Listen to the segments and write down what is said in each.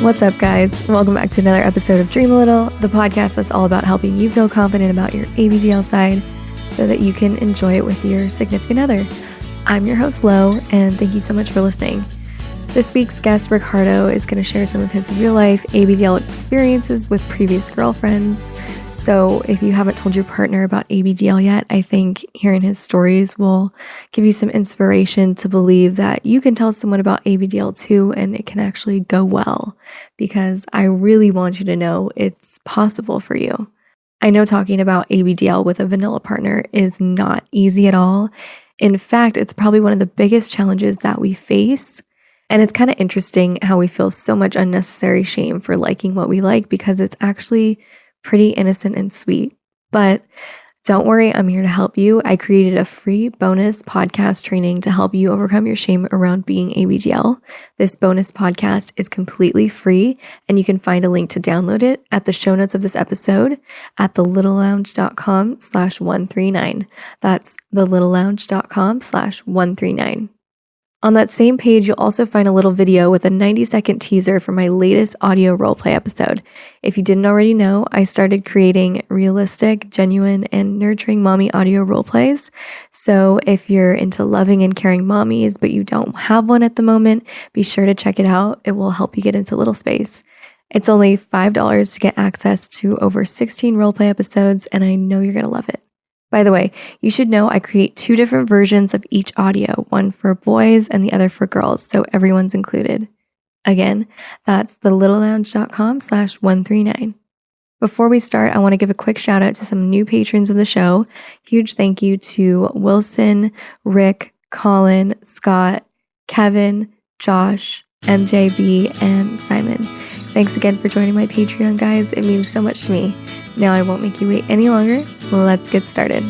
What's up, guys? Welcome back to another episode of Dream a Little, the podcast that's all about helping you feel confident about your ABDL side so that you can enjoy it with your significant other. I'm your host, Lo, and thank you so much for listening. This week's guest, Ricardo, is going to share some of his real-life ABDL experiences with previous girlfriends. So if you haven't told your partner about ABDL yet, I think hearing his stories will give you some inspiration to believe that you can tell someone about ABDL too, and it can actually go well, because I really want you to know it's possible for you. I know talking about ABDL with a vanilla partner is not easy at all. In fact, it's probably one of the biggest challenges that we face. And it's kind of interesting how we feel so much unnecessary shame for liking what we like, because it's actually pretty innocent and sweet. But don't worry, I'm here to help you. I created a free bonus podcast training to help you overcome your shame around being ABDL. This bonus podcast is completely free, and you can find a link to download it at the show notes of this episode at thelittlelounge.com/139. That's thelittlelounge.com/139. On that same page, you'll also find a little video with a 90-second teaser for my latest audio roleplay episode. If you didn't already know, I started creating realistic, genuine, and nurturing mommy audio roleplays. So if you're into loving and caring mommies, but you don't have one at the moment, be sure to check it out. It will help you get into little space. It's only $5 to get access to over 16 roleplay episodes, and I know you're going to love it. By the way, you should know I create 2 different versions of each audio, one for boys and the other for girls, so everyone's included. Again, that's thelittlelounge.com/139. Before we start, I want to give a quick shout out to some new patrons of the show. Huge thank you to Wilson, Rick, Colin, Scott, Kevin, Josh, MJB, and Simon. Thanks again for joining my Patreon, guys. It means so much to me. Now I won't make you wait any longer. Let's get started.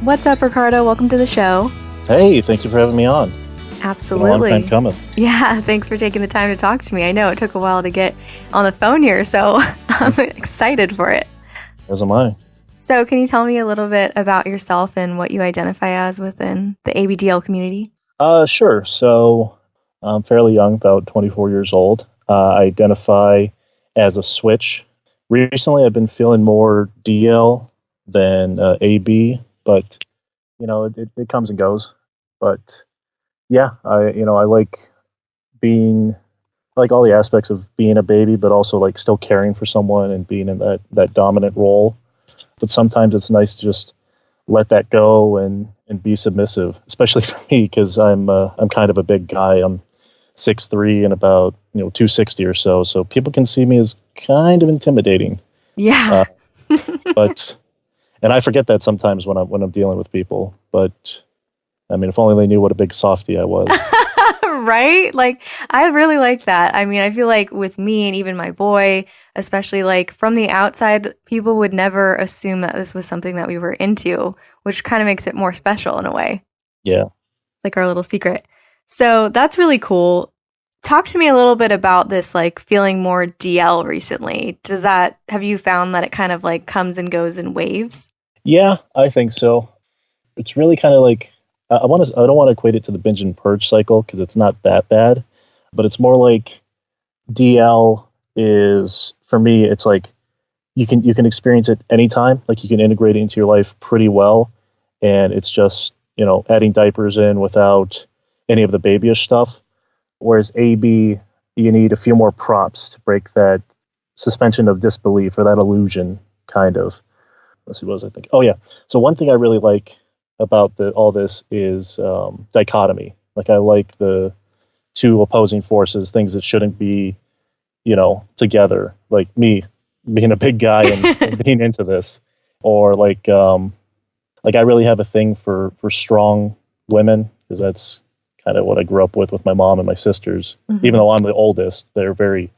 What's up, Ricardo? Welcome to the show. Hey, thank you for having me on. Absolutely. It's been a long time coming. Yeah, thanks for taking the time to talk to me. I know it took a while to get on the phone here, so I'm excited for it. As am I. So can you tell me a little bit about yourself and what you identify as within the ABDL community? Sure. So I'm fairly young, about 24 years old. I identify as a switch. Recently, I've been feeling more DL than AB, but it comes and goes. But yeah, I like all the aspects of being a baby, but also like still caring for someone and being in that dominant role. But sometimes it's nice to just let that go and be submissive, especially for me, because I'm kind of a big guy. I'm 6'3" and about 260 or so. So people can see me as kind of intimidating. Yeah. And I forget that sometimes when I'm dealing with people. But I mean, if only they knew what a big softie I was. Right? Like, I really like that. I mean, I feel like with me and even my boy, especially like from the outside, people would never assume that this was something that we were into, which kind of makes it more special in a way. Yeah. It's like our little secret. So that's really cool. Talk to me a little bit about this, like feeling more DL recently. Have you found that it kind of like comes and goes in waves? Yeah, I think so. It's really kind of like, I don't want to equate it to the binge and purge cycle, because it's not that bad, but it's more like DL is, for me, it's like you can experience it anytime. Like you can integrate it into your life pretty well, and it's just adding diapers in without any of the babyish stuff. Whereas AB, you need a few more props to break that suspension of disbelief or that illusion, kind of. Let's see, what was I thinking? Oh yeah. So one thing I really like about all this is dichotomy. Like I like the 2 opposing forces, things that shouldn't be, together. Like me being a big guy and being into this, or like I really have a thing for strong women, because that's kind of what I grew up with my mom and my sisters. Mm-hmm. Even though I'm the oldest, they're very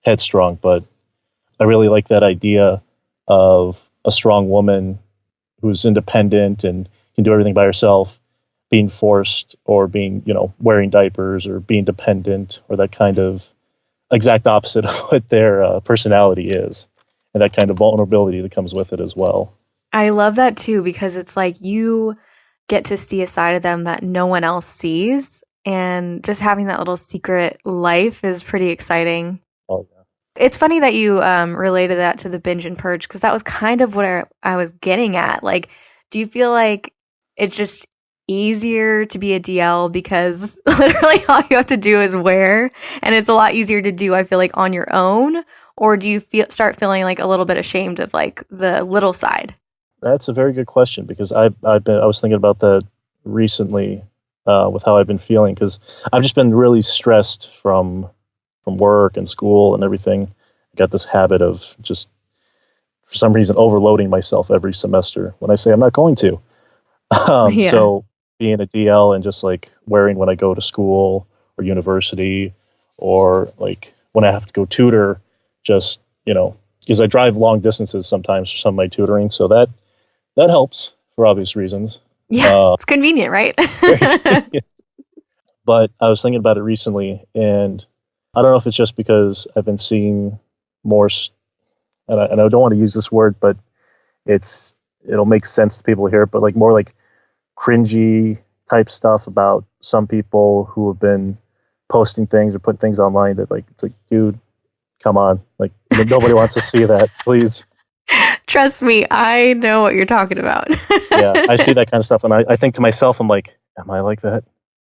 headstrong. But I really like that idea of a strong woman who's independent and can do everything by herself, being forced or being, wearing diapers or being dependent, or that kind of exact opposite of what their personality is, and that kind of vulnerability that comes with it as well. I love that too, because it's like you get to see a side of them that no one else sees. And just having that little secret life is pretty exciting. Oh, yeah. It's funny that you related that to the binge and purge, because that was kind of what I was getting at. Like, do you feel like it's just easier to be a DL because literally all you have to do is wear, and it's a lot easier to do, I feel like, on your own? Or do you start feeling like a little bit ashamed of like the little side? That's a very good question, because I was thinking about that recently with how I've been feeling, because I've just been really stressed from work and school and everything. I got this habit of just, for some reason, overloading myself every semester when I say I'm not going to. Yeah. So being a DL and just like wearing when I go to school or university, or like when I have to go tutor, just, because I drive long distances sometimes for some of my tutoring. So that helps for obvious reasons. Yeah, it's convenient, right? But I was thinking about it recently, and I don't know if it's just because I've been seeing more, and I don't want to use this word, but it'll make sense to people here, but like more like cringy type stuff about some people who have been posting things or putting things online that, like, it's like, dude, come on, like, nobody wants to see that, please. Trust me, I know what you're talking about. Yeah, I see that kind of stuff, and I think to myself, I'm like, am I like that?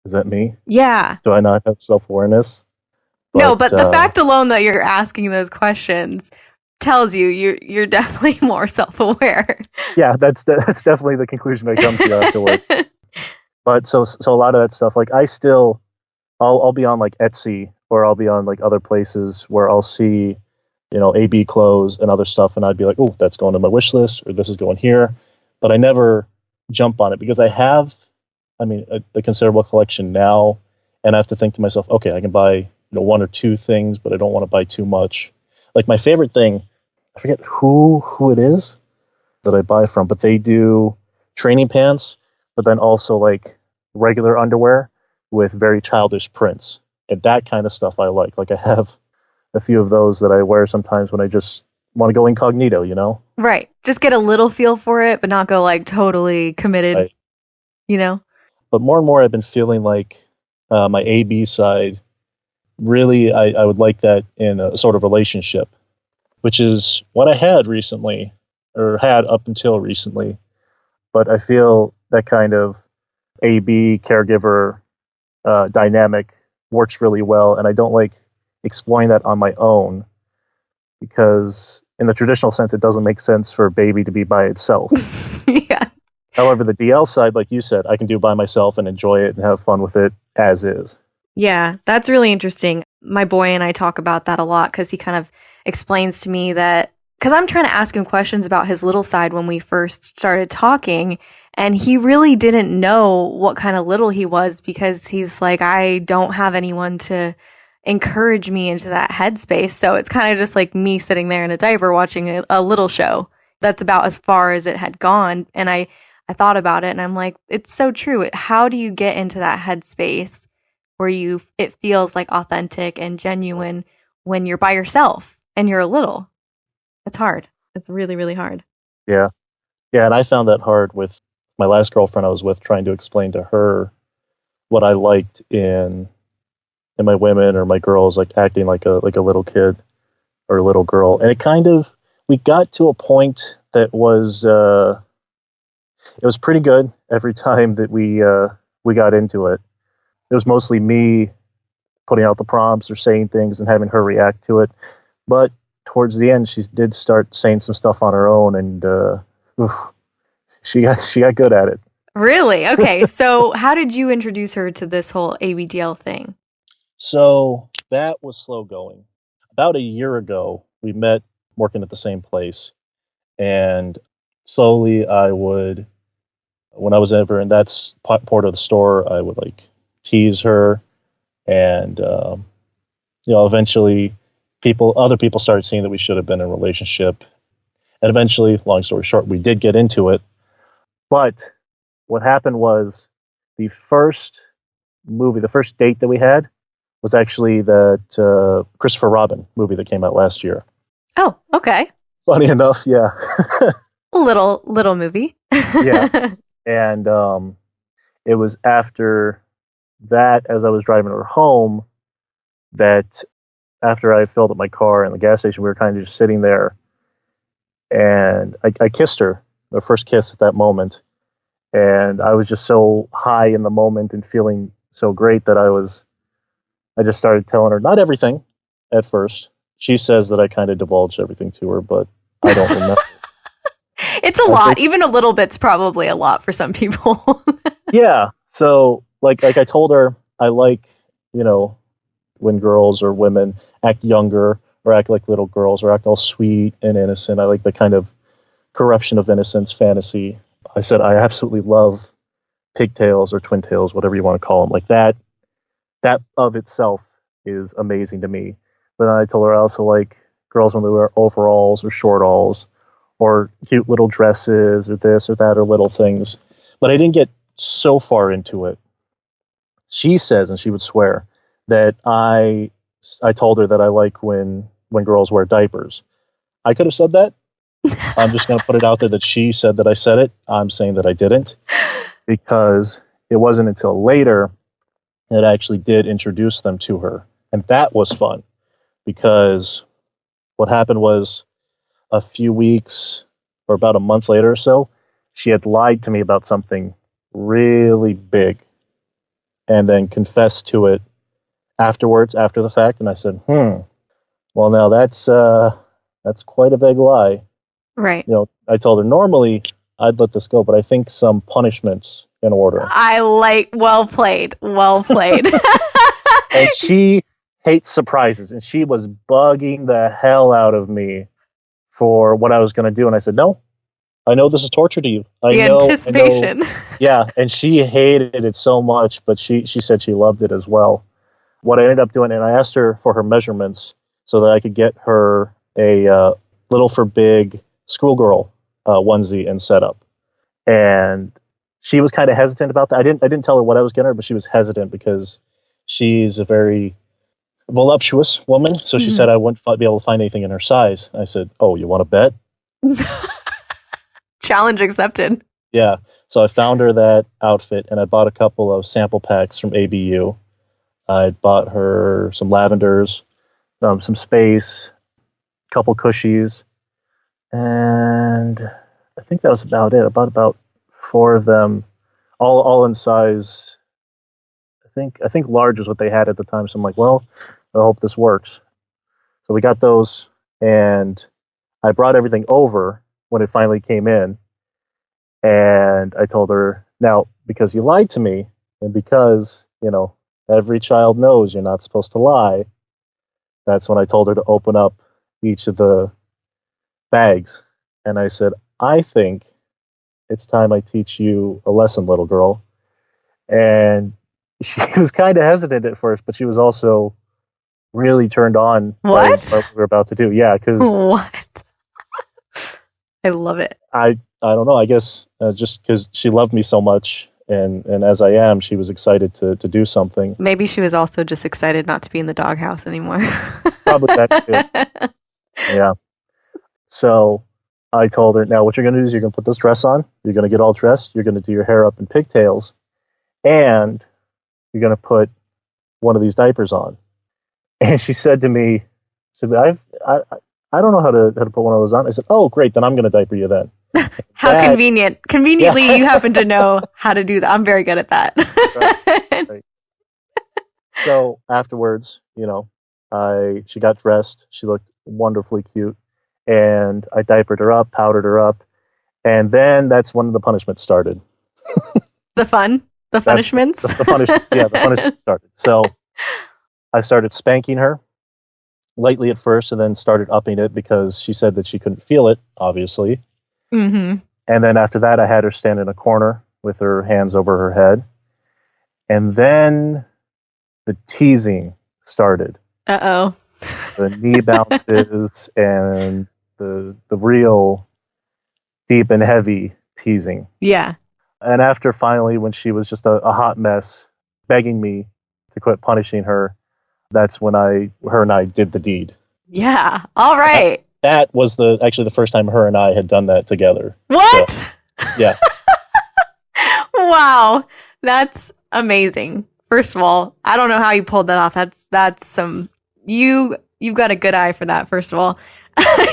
Is that me? Yeah. Do I not have self-awareness? No, but the fact alone that you're asking those questions tells you're definitely more self-aware. Yeah, that's definitely the conclusion I come to afterwards. But so a lot of that stuff, like, I'll be on like Etsy, or I'll be on like other places where I'll see, AB clothes and other stuff, and I'd be like, oh, that's going to my wish list, or this is going here. But I never jump on it, because I have, a considerable collection now, and I have to think to myself, okay, I can buy one or two things, but I don't want to buy too much. Like, my favorite thing, I forget who it is that I buy from, but they do training pants, but then also like regular underwear with very childish prints. And that kind of stuff I like. Like, I have a few of those that I wear sometimes when I just want to go incognito, Right. Just get a little feel for it, but not go like totally committed, Right. But more and more I've been feeling like my AB side, really, I would like that in a sort of relationship, which is what I had recently, or had up until recently. But I feel that kind of AB caregiver dynamic works really well, and I don't like exploring that on my own, because in the traditional sense, it doesn't make sense for a baby to be by itself. Yeah. However, the DL side, like you said, I can do by myself and enjoy it and have fun with it as is. Yeah, that's really interesting. My boy and I talk about that a lot, because he kind of explains to me that, because I'm trying to ask him questions about his little side when we first started talking, and he really didn't know what kind of little he was, because he's like, I don't have anyone to encourage me into that headspace. So it's kind of just like me sitting there in a diaper watching a little show. That's about as far as it had gone. And I thought about it, and I'm like, it's so true. How do you get into that headspace where it feels like authentic and genuine when you're by yourself and you're a little? It's hard. It's really, really hard. Yeah. Yeah. And I found that hard with my last girlfriend I was with, trying to explain to her what I liked in my women or my girls, like acting like a little kid or a little girl. And we got to a point that was, it was pretty good every time that we got into it. It was mostly me putting out the prompts or saying things and having her react to it. But towards the end, she did start saying some stuff on her own, and she got good at it. Really? Okay. So how did you introduce her to this whole ABDL thing? So that was slow going. About a year ago, we met working at the same place, and slowly when I was ever in that part of the store, I would like tease her, and eventually other people started seeing that we should have been in a relationship, and eventually, long story short, we did get into it. But what happened was, the first date that we had was actually that Christopher Robin movie that came out last year. Oh, okay. Funny enough, yeah. A little movie. Yeah. And It was after that, as I was driving her home, that after I filled up my car in the gas station, we were kind of just sitting there, and I kissed her, the first kiss at that moment. And I was just so high in the moment and feeling so great that I just started telling her, not everything at first. She says that I kind of divulged everything to her, but I don't remember. It's a lot. Even a little bit's probably a lot for some people. Yeah. So like I told her, I like, you know, when girls or women act younger or act like little girls or act all sweet and innocent. I like the kind of corruption of innocence fantasy. I said I absolutely love pigtails or twin tails, whatever you want to call them. Like that of itself is amazing to me. But then I told her I also like girls when they wear overalls or shortalls or cute little dresses or this or that or little things. But I didn't get so far into it. She says, and she would swear, that I told her that I like when girls wear diapers. I could have said that. I'm just going to put it out there that she said that I said it. I'm saying that I didn't, because it wasn't until later that I actually did introduce them to her. And that was fun, because what happened was a few weeks or about a month later or so, she had lied to me about something really big and then confessed to it afterwards, after the fact. And I said, well, now that's quite a big lie. Right. You know, I told her normally I'd let this go, but I think some punishments in order. Well played. Well played. And she hates surprises, and she was bugging the hell out of me for what I was going to do. And I said, no, I know this is torture to you. The anticipation. Yeah. And she hated it so much, but she said she loved it as well. What I ended up doing, and I asked her for her measurements so that I could get her a little for big schoolgirl onesie and setup. And she was kind of hesitant about that. I didn't tell her what I was getting her, but she was hesitant because she's a very voluptuous woman. So she said I wouldn't be able to find anything in her size. I said, oh, you want to bet? Challenge accepted. Yeah. So I found her that outfit, and I bought a couple of sample packs from ABU. I bought her some lavenders, some space, a couple cushies, and I think that was about it. I bought about 4 of them, all in size. I think large is what they had at the time. So I'm like, well, I hope this works. So we got those, and I brought everything over when it finally came in. And I told her, now, because you lied to me, and because, you know, every child knows you're not supposed to lie, that's when I told her to open up each of the bags. And I said, I think it's time I teach you a lesson, little girl. And she was kind of hesitant at first, but she was also really turned on by what we were about to do. Yeah, because what? I love it. I don't know. I guess just because she loved me so much, and as I am, she was excited to do something. Maybe she was also just excited not to be in the doghouse anymore. Probably that too. Yeah. So I told her, now what you're going to do is you're going to put this dress on. You're going to get all dressed. You're going to do your hair up in pigtails, and you're going to put one of these diapers on. And she said to me, I don't know how to put one of those on. I said, oh, great. Then I'm going to diaper you then. How convenient. Conveniently, yeah. You happen to know how to do that. I'm very good at that. Right. So afterwards, you know, she got dressed. She looked wonderfully cute. And I diapered her up, powdered her up. And then that's when the punishment started. The fun? The punishments? The punishment. Yeah, the punishment started. So I started spanking her lightly at first, and then started upping it because she said that she couldn't feel it, obviously. Mm-hmm. And then after that, I had her stand in a corner with her hands over her head. And then the teasing started. Uh-oh. The knee bounces and the real deep and heavy teasing. Yeah. And after finally, when she was just a hot mess, begging me to quit punishing her, that's when her and I did the deed. Yeah. All right. That was actually the first time her and I had done that together. What? So, yeah. Wow. That's amazing. First of all, I don't know how you pulled that off. That's some you've got a good eye for that, first of all.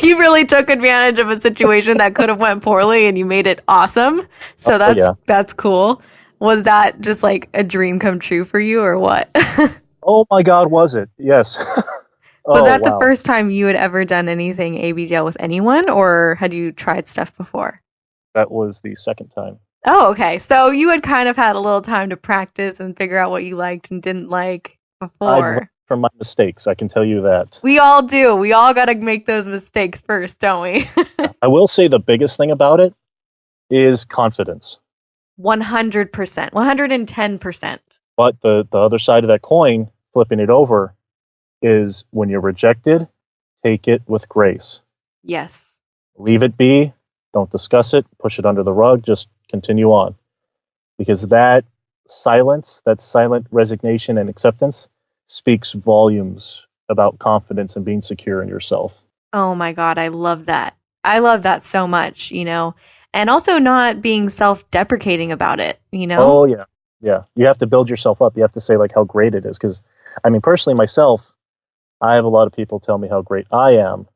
You really took advantage of a situation that could have went poorly and you made it awesome. So that's cool. Was that just like a dream come true for you or what? Oh my God, was it? Yes. Was that the first time you had ever done anything ABDL with anyone, or had you tried stuff before? That was the second time. Oh, okay. So you had kind of had a little time to practice and figure out what you liked and didn't like before. I learned from my mistakes, I can tell you that. We all do. We all got to make those mistakes first, don't we? I will say the biggest thing about it is confidence. 100%. 110%. But the other side of that coin, flipping it over, is when you're rejected, take it with grace. Yes. Leave it be. Don't discuss it. Push it under the rug. Just continue on. Because that silence, that silent resignation and acceptance speaks volumes about confidence and being secure in yourself. Oh my God, I love that. I love that so much, and also not being self-deprecating about it, Oh, yeah. Yeah. You have to build yourself up. You have to say like how great it is. Because, I mean, personally, myself, I have a lot of people tell me how great I am.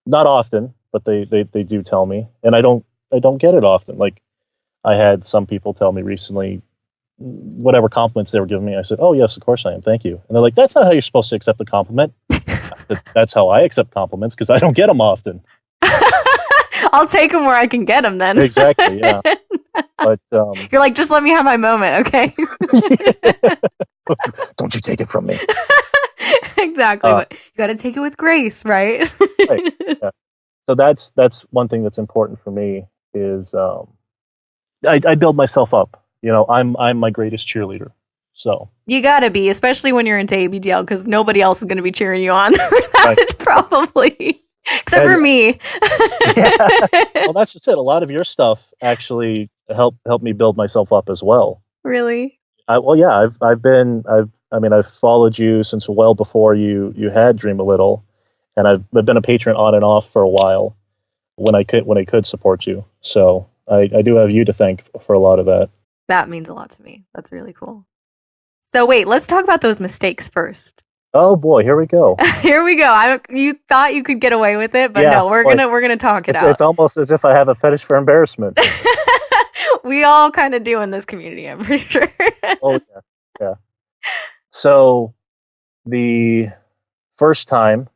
Not often, but they do tell me. And I don't get it often. Like, I had some people tell me recently, whatever compliments they were giving me, I said, oh, yes, of course I am. Thank you. And they're like, that's not how you're supposed to accept a compliment. That's how I accept compliments because I don't get them often. I'll take them where I can get them then. Exactly, yeah. But you're like, just let me have my moment, okay? Don't you take it from me. Exactly. But you got to take it with grace, right? Right. Yeah. So that's one thing that's important for me is I build myself up. I'm my greatest cheerleader. So you gotta be, especially when you're into ABDL, because nobody else is going to be cheering you on for that, right. Probably, except for me. Yeah. Well, that's just it. A lot of your stuff actually helped me build myself up as well. Really? I've followed you since well before you had Dream a Little, and I've been a patron on and off for a while when I could support you. So I do have you to thank for a lot of that. That means a lot to me. That's really cool. So wait, let's talk about those mistakes first. Oh boy, here we go. Here we go. You thought you could get away with it, but no, we're gonna talk it out. It's almost as if I have a fetish for embarrassment. We all kind of do in this community, I'm pretty sure. Oh yeah. So the first time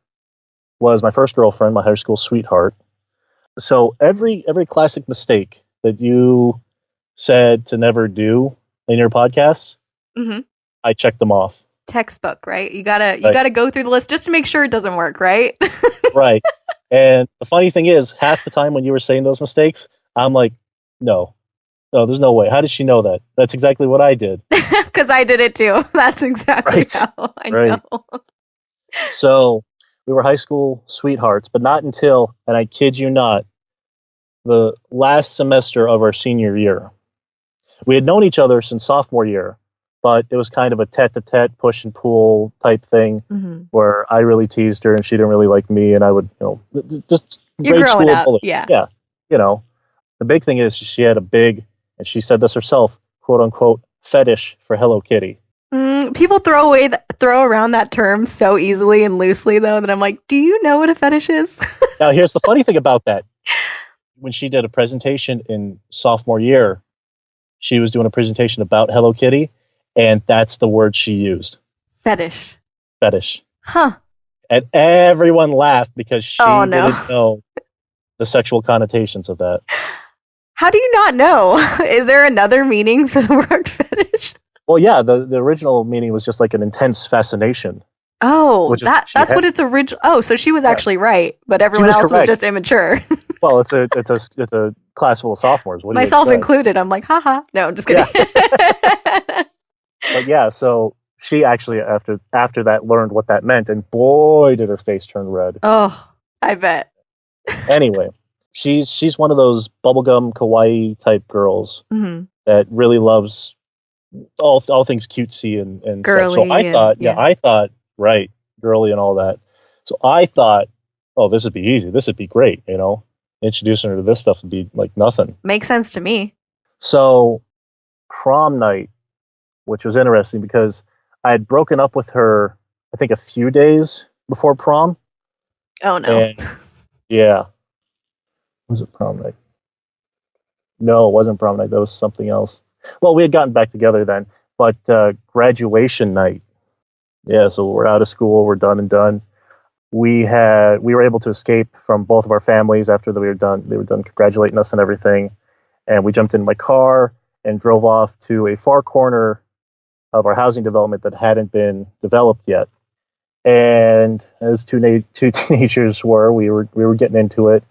was my first girlfriend, my high school sweetheart. So every classic mistake that you said to never do in your podcasts, mm-hmm. I checked them off. Textbook, right? You gotta go through the list just to make sure it doesn't work, right? Right. And the funny thing is, half the time when you were saying those mistakes, I'm like, no, there's no way. How did she know that? That's exactly what I did. Because I did it too. That's exactly how I know. So we were high school sweethearts, but not until, and I kid you not, the last semester of our senior year. We had known each other since sophomore year, but it was kind of a tete-a-tete, push and pull type thing, mm-hmm. where I really teased her and she didn't really like me, and I would, just you're grade growing school up. bully. Yeah. The big thing is she had a big, and she said this herself, quote unquote, fetish for Hello Kitty. People throw around that term so easily and loosely, though, that I'm like, do you know what a fetish is? Now, here's the funny thing about that. When she did a presentation in sophomore year, she was doing a presentation about Hello Kitty, and that's the word she used. Fetish. Huh. And everyone laughed because she didn't know the sexual connotations of that. How do you not know? Is there another meaning for the word fetish? Well, yeah, the original meaning was just like an intense fascination. Oh, that's what it's original. Oh, so she was actually right, but everyone else was just immature. Well, it's a class full of sophomores. Myself included. I'm like, haha. No, I'm just kidding. Yeah. But yeah, so she actually after that learned what that meant, and boy, did her face turn red. Oh, I bet. Anyway, she's one of those bubblegum kawaii type girls mm-hmm. that really loves all things cutesy and girly. So I thought, right, girly and all that. So I thought, oh, this would be easy. This would be great. Introducing her to this stuff would be like nothing. Makes sense to me. So prom night, which was interesting because I had broken up with her, I think, a few days before prom. Oh, no. And yeah. Was it prom night? No, it wasn't prom night. That was something else. Well, we had gotten back together then, but graduation night. Yeah, so we're out of school. We're done and done. We were able to escape from both of our families after we were done. They were done congratulating us and everything. And we jumped in my car and drove off to a far corner of our housing development that hadn't been developed yet. And as two teenagers were, we were getting into it,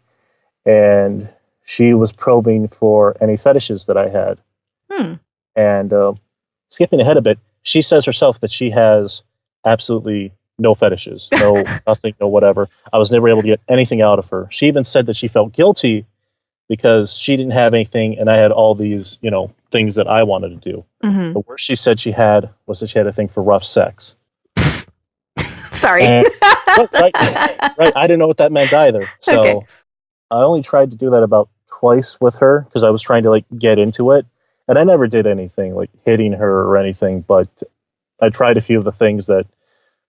and she was probing for any fetishes that I had. And skipping ahead a bit, she says herself that she has absolutely no fetishes, no nothing, no whatever. I was never able to get anything out of her. She even said that she felt guilty because she didn't have anything, and I had all these, things that I wanted to do. Mm-hmm. The worst she said she had was that she had a thing for rough sex. Sorry. Right. I didn't know what that meant either. So okay. I only tried to do that about twice with her because I was trying to get into it. And I never did anything like hitting her or anything, but I tried a few of the things that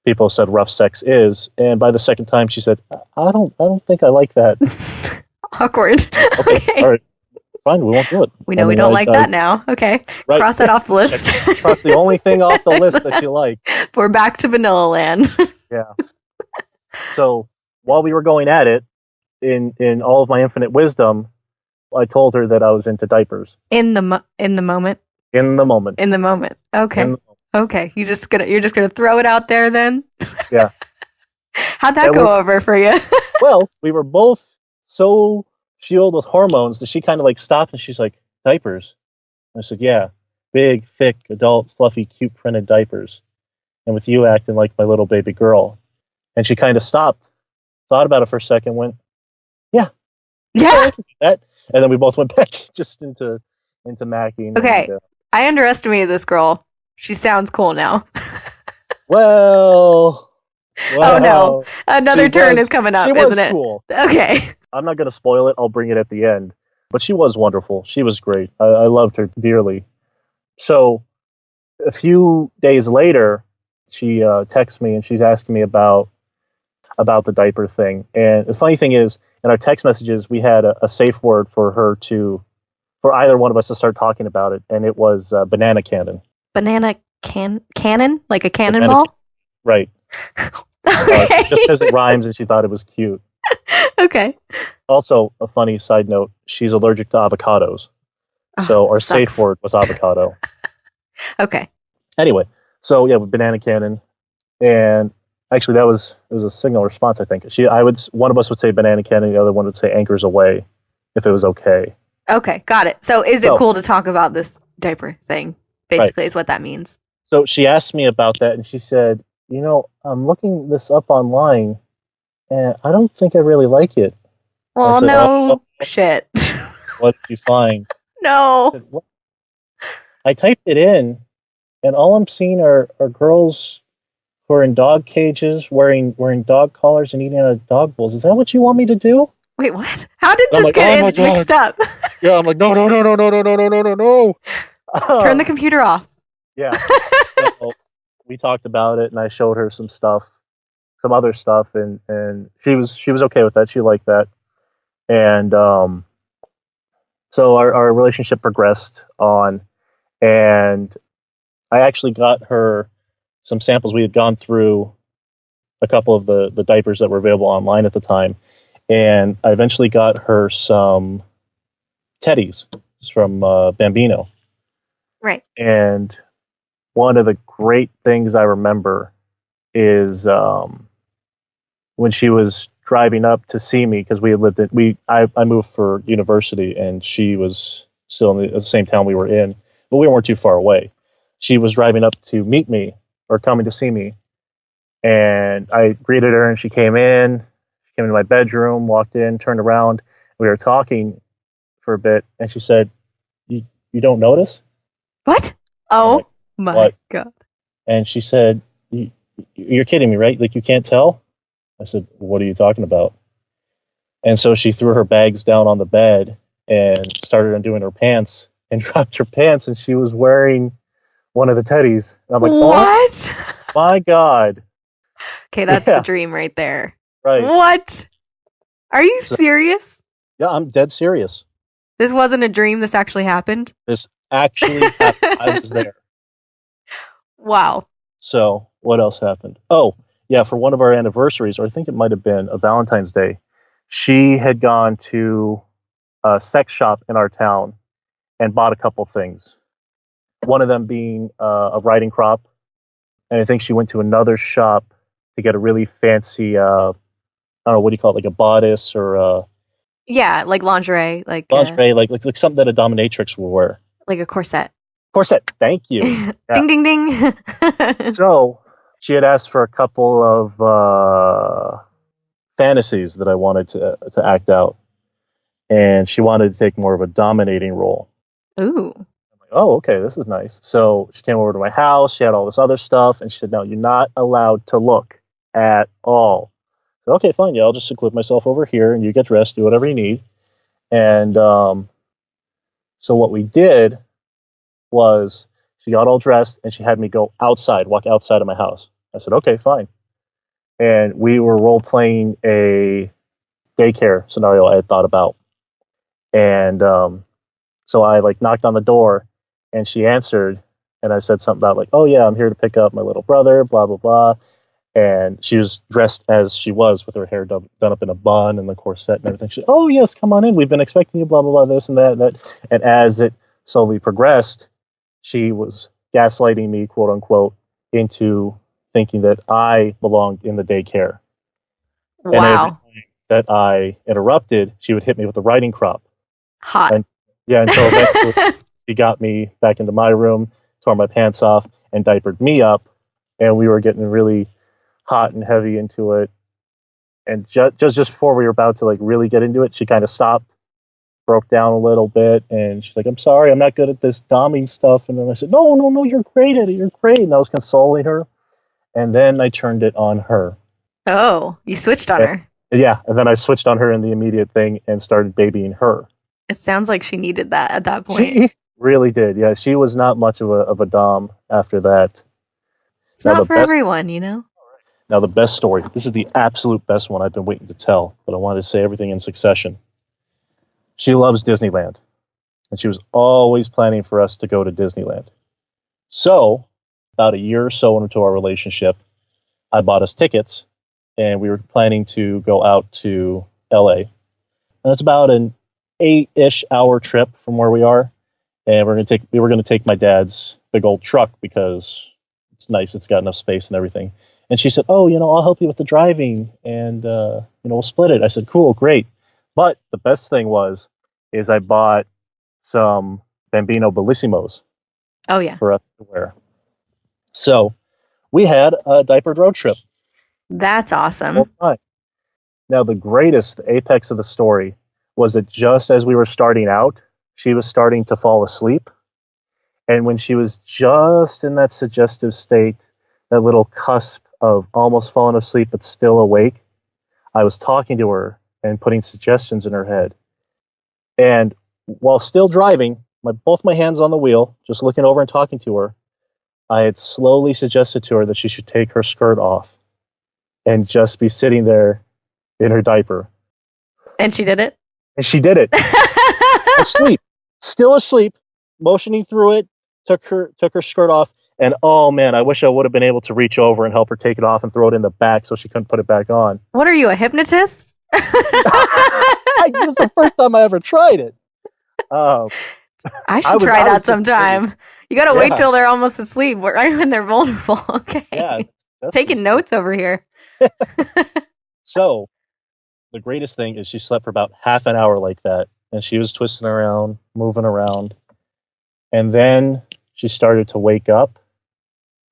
people said rough sex is. And by the second time she said, I don't think I like that. Awkward. Okay. All right. Fine, we won't do it. We know we don't like that now. Okay. Right. Cross that off the list. Cross the only thing off the list that you like. We're back to vanilla land. Yeah. So while we were going at it, in all of my infinite wisdom, I told her that I was into diapers. In the moment. In the moment. In the moment. Okay. Okay. You're just gonna throw it out there then? Yeah. How'd that go over for you? Well, we were both so fueled with hormones that she kind of stopped and she's like, diapers? And I said, yeah, big, thick, adult, fluffy, cute printed diapers. And with you acting like my little baby girl. And she kind of stopped, thought about it for a second, went, yeah. I can do that. And then we both went back just into macking. Okay. And, I underestimated this girl. She sounds cool now. Well. Oh no. Another turn is coming up, isn't it? Cool. Okay. I'm not going to spoil it. I'll bring it at the end. But she was wonderful. She was great. I loved her dearly. So a few days later, she texts me and she's asking me about the diaper thing. And the funny thing is, in our text messages, we had a safe word for either one of us to start talking about it. And it was banana cannon. Banana cannon? Like a cannonball? Right. Okay. Just because it rhymes and she thought it was cute. Okay. Also, a funny side note, she's allergic to avocados. So our safe word was avocado. Okay. Anyway, so yeah, with banana cannon. And actually it was a signal response, I think. One of us would say banana cannon, the other one would say anchors away, if it was okay. Okay, got it. So is it cool to talk about this diaper thing? Basically, is what that means. So she asked me about that and she said, I'm looking this up online and I don't think I really like it. Well, said, no shit. What did you find? No. I said, what? I typed it in and all I'm seeing are girls who are in dog cages, wearing dog collars and eating out of dog bowls. Is that what you want me to do? Wait, what? How did this get mixed up? Yeah, I'm like, no. Turn the computer off. Yeah. So we talked about it, and I showed her some other stuff, and she was okay with that. She liked that, and so our relationship progressed on, and I actually got her some samples. We had gone through a couple of the diapers that were available online at the time, and I eventually got her some teddies from Bambino. Right. And one of the great things I remember is when she was driving up to see me, because I moved for university and she was still in the same town we were in, but we weren't too far away. She was driving up to meet me or coming to see me, and I greeted her and she came in. She came into my bedroom, walked in, turned around. We were talking for a bit, and she said, "You don't notice?" What? Oh my God. And she said, "You're kidding me, right? Like, you can't tell?" I said, "What are you talking about?" And so she threw her bags down on the bed and started undoing her pants and dropped her pants, and she was wearing one of the teddies. And I'm like, what? oh my God. Okay, that's the dream right there. Right. What? Are you serious? Yeah, I'm dead serious. This wasn't a dream. This actually happened? This actually happened. I was there. Wow. So what else happened? Oh, yeah, for one of our anniversaries, or I think it might have been a Valentine's Day, she had gone to a sex shop in our town and bought a couple things. One of them being a riding crop. And I think she went to another shop to get a really fancy, I don't know, what do you call it, like a bodice or yeah, like lingerie, like lingerie, like something that a dominatrix will wear. Like a corset. Corset, thank you. Yeah. Ding, ding, ding. So she had asked for a couple of fantasies that I wanted to act out. And she wanted to take more of a dominating role. Ooh. I'm like, oh, okay, this is nice. So she came over to my house. She had all this other stuff. And she said, no, you're not allowed to look at all. So, okay, fine. Yeah, I'll just seclude myself over here and you get dressed, do whatever you need. And so what we did was she got all dressed and she had me go outside, walk outside of my house. I said, okay, fine. And we were role playing a daycare scenario I had thought about. And so I like knocked on the door and she answered and I said something about like, oh yeah, I'm here to pick up my little brother, blah, blah, blah. And she was dressed as she was with her hair done up in a bun and the corset and everything. She said, oh yes, come on in. We've been expecting you, blah, blah, blah, this and that and that. And as it slowly progressed, she was gaslighting me, quote unquote, into thinking that I belonged in the daycare. Wow. And every time that I interrupted, she would hit me with a riding crop. Hot. And, yeah, until eventually she got me back into my room, tore my pants off, and diapered me up. And we were getting really hot and heavy into it. And just before we were about to like really get into it, she kind of stopped, broke down a little bit, and she's like, I'm sorry, I'm not good at this doming stuff. And then I said, no, you're great at it. You're great. And I was consoling her. And then I turned it on her. Oh, you switched on her. Yeah. And then I switched on her in the immediate thing and started babying her. It sounds like she needed that at that point. She really did. Yeah. She was not much of a dom after that. It's not for everyone, you know? Now, the best story. This is the absolute best one I've been waiting to tell, but I wanted to say everything in succession. She loves Disneyland, and she was always planning for us to go to Disneyland. So, about a year or so into our relationship, I bought us tickets, and we were planning to go out to LA. And it's about an 8-ish hour trip from where we are, and we were going to take my dad's big old truck because it's nice, it's got enough space and everything. And she said, oh, I'll help you with the driving, and we'll split it. I said, cool, great. But the best thing is I bought some Bambino Bellissimos. Oh, yeah. For us to wear. So we had a diapered road trip. That's awesome. Now, the apex of the story was that just as we were starting out, she was starting to fall asleep. And when she was just in that suggestive state, that little cusp of almost falling asleep but still awake, I was talking to her and putting suggestions in her head. And while still driving, both my hands on the wheel, just looking over and talking to her, I had slowly suggested to her that she should take her skirt off and just be sitting there in her diaper. And she did it? And she did it. Still asleep, motioning through it, took her skirt off. And oh man, I wish I would have been able to reach over and help her take it off and throw it in the back so she couldn't put it back on. What are you, a hypnotist? It was the first time I ever tried it. I should try that sometime. You got to wait till they're almost asleep, right when they're vulnerable. Okay. Yeah, taking notes over here. So, the greatest thing is she slept for about half an hour like that, and she was twisting around, moving around, and then she started to wake up.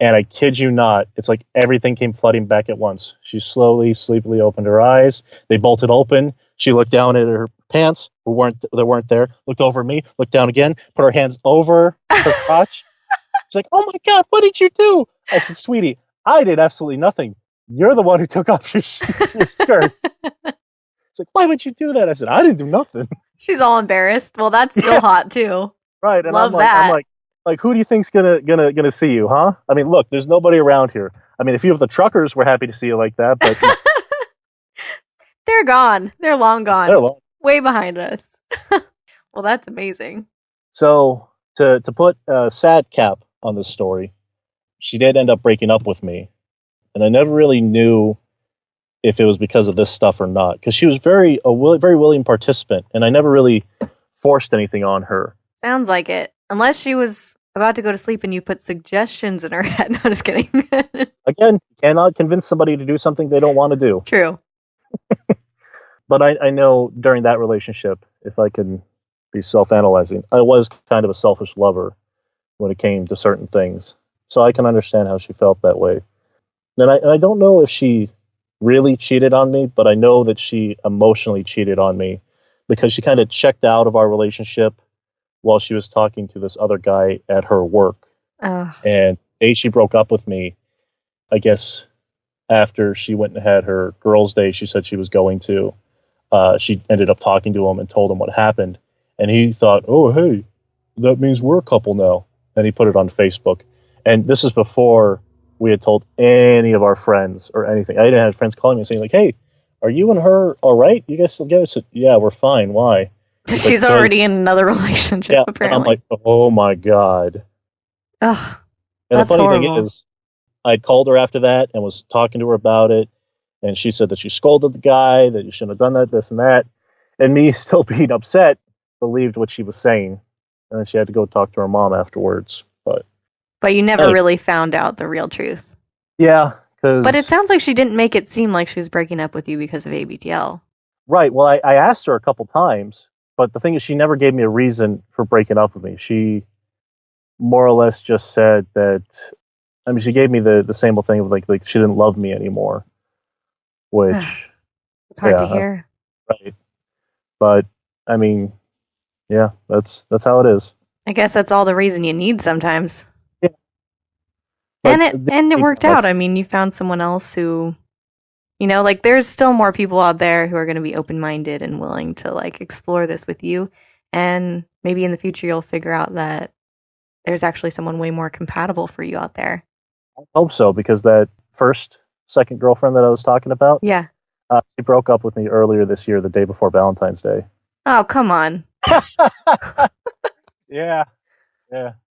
And I kid you not, it's like everything came flooding back at once. She slowly, sleepily opened her eyes. They bolted open. She looked down at her pants, they weren't there. Looked over at me, looked down again, put her hands over her crotch. She's like, "Oh my God, what did you do?" I said, "Sweetie, I did absolutely nothing. You're the one who took off your skirts." She's like, "Why would you do that?" I said, "I didn't do nothing." She's all embarrassed. Well, that's still hot too. Right, and Love that. I'm Like, who do you think's gonna see you, huh? I mean, look, there's nobody around here. I mean, a few of the truckers were happy to see you like that, but They're gone. They're long gone. they're long. Way behind us. Well, that's amazing. So to put a sad cap on this story, she did end up breaking up with me, and I never really knew if it was because of this stuff or not, because she was very willing participant, and I never really forced anything on her. Sounds like it. Unless she was about to go to sleep and you put suggestions in her head. No, just kidding. Again, you cannot convince somebody to do something they don't want to do. True. But I know during that relationship, if I can be self-analyzing, I was kind of a selfish lover when it came to certain things. So I can understand how she felt that way. And I don't know if she really cheated on me, but I know that she emotionally cheated on me because she kind of checked out of our relationship while she was talking to this other guy at her work. And she broke up with me, I guess, after she went and had her girls' day she said she was going to. She ended up talking to him and told him what happened. And he thought, oh, hey, that means we're a couple now. And he put it on Facebook. And this is before we had told any of our friends or anything. I didn't have friends calling me and saying, like, hey, are you and her all right? You guys still together? I said, yeah, we're fine. Why? She's already in another relationship, yeah, apparently. I'm like, oh, my God. Ugh, and the funny horrible. thing is, I called her after that and was talking to her about it. And she said that she scolded the guy, that you shouldn't have done that, this and that. And me, still being upset, believed what she was saying. And then she had to go talk to her mom afterwards. But you never really found out the real truth. Yeah. But it sounds like she didn't make it seem like she was breaking up with you because of ABTL. Right. Well, I asked her a couple times, but the thing is she never gave me a reason for breaking up with me. She more or less just said that, I mean, she gave me the same old thing of like she didn't love me anymore, which it's hard to hear. Right. But I mean, yeah, that's how it is. I guess that's all the reason you need sometimes. Yeah. And it worked out. I mean, you found someone else who, like there's still more people out there who are going to be open-minded and willing to like explore this with you. And maybe in the future you'll figure out that there's actually someone way more compatible for you out there. I hope so, because that second girlfriend that I was talking about, yeah, she broke up with me earlier this year, the day before Valentine's Day. Oh, come on. Yeah.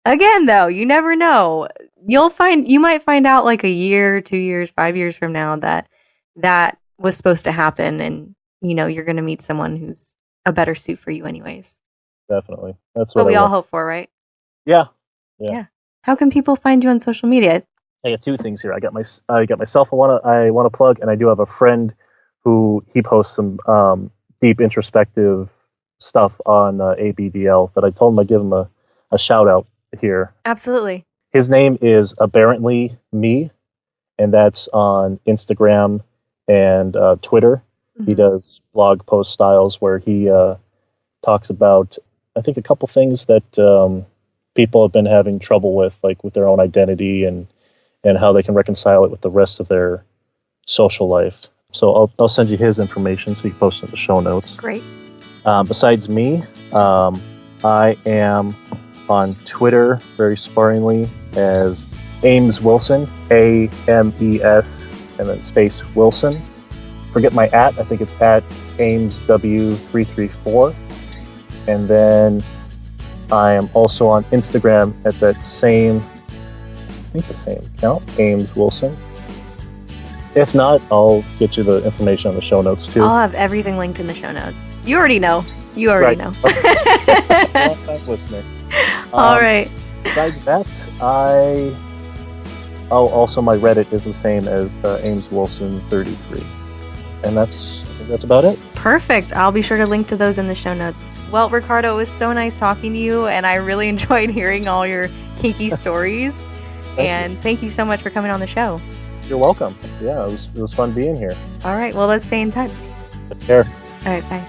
Again, though, you never know. You might find out like a year, 2 years, 5 years from now that was supposed to happen, and you're going to meet someone who's a better suit for you anyways. Definitely. That's what we all hope for, right? Yeah. How can people find you on social media? I got two things here. I got myself I want to plug, and I do have a friend who he posts some deep introspective stuff on ABDL that I told him I'd give him a shout out here. Absolutely. His name is Aberrantly Me, and that's on Instagram and Twitter. Mm-hmm. He does blog post styles where he talks about, I think, a couple things that people have been having trouble with, like with their own identity and how they can reconcile it with the rest of their social life. So I'll send you his information so you can post it in the show notes. Great. Besides me, I am on Twitter very sparingly as Ames Wilson, AMES, and then space Wilson. Forget my I think it's at AmesW334. And then I am also on Instagram at that same, the same account, Ames Wilson. If not, I'll get you the information on the show notes too. I'll have everything linked in the show notes. You already know. You already know. Long time listener. All right. Besides that, also my Reddit is the same as Ames Wilson 33, and that's about it. Perfect. I'll be sure to link to those in the show notes. Well, Ricardo, it was so nice talking to you, and I really enjoyed hearing all your kinky stories. Thank you so much for coming on the show. You're welcome. Yeah, it was fun being here. All right. Well, let's stay in touch. Take care. All right. Bye.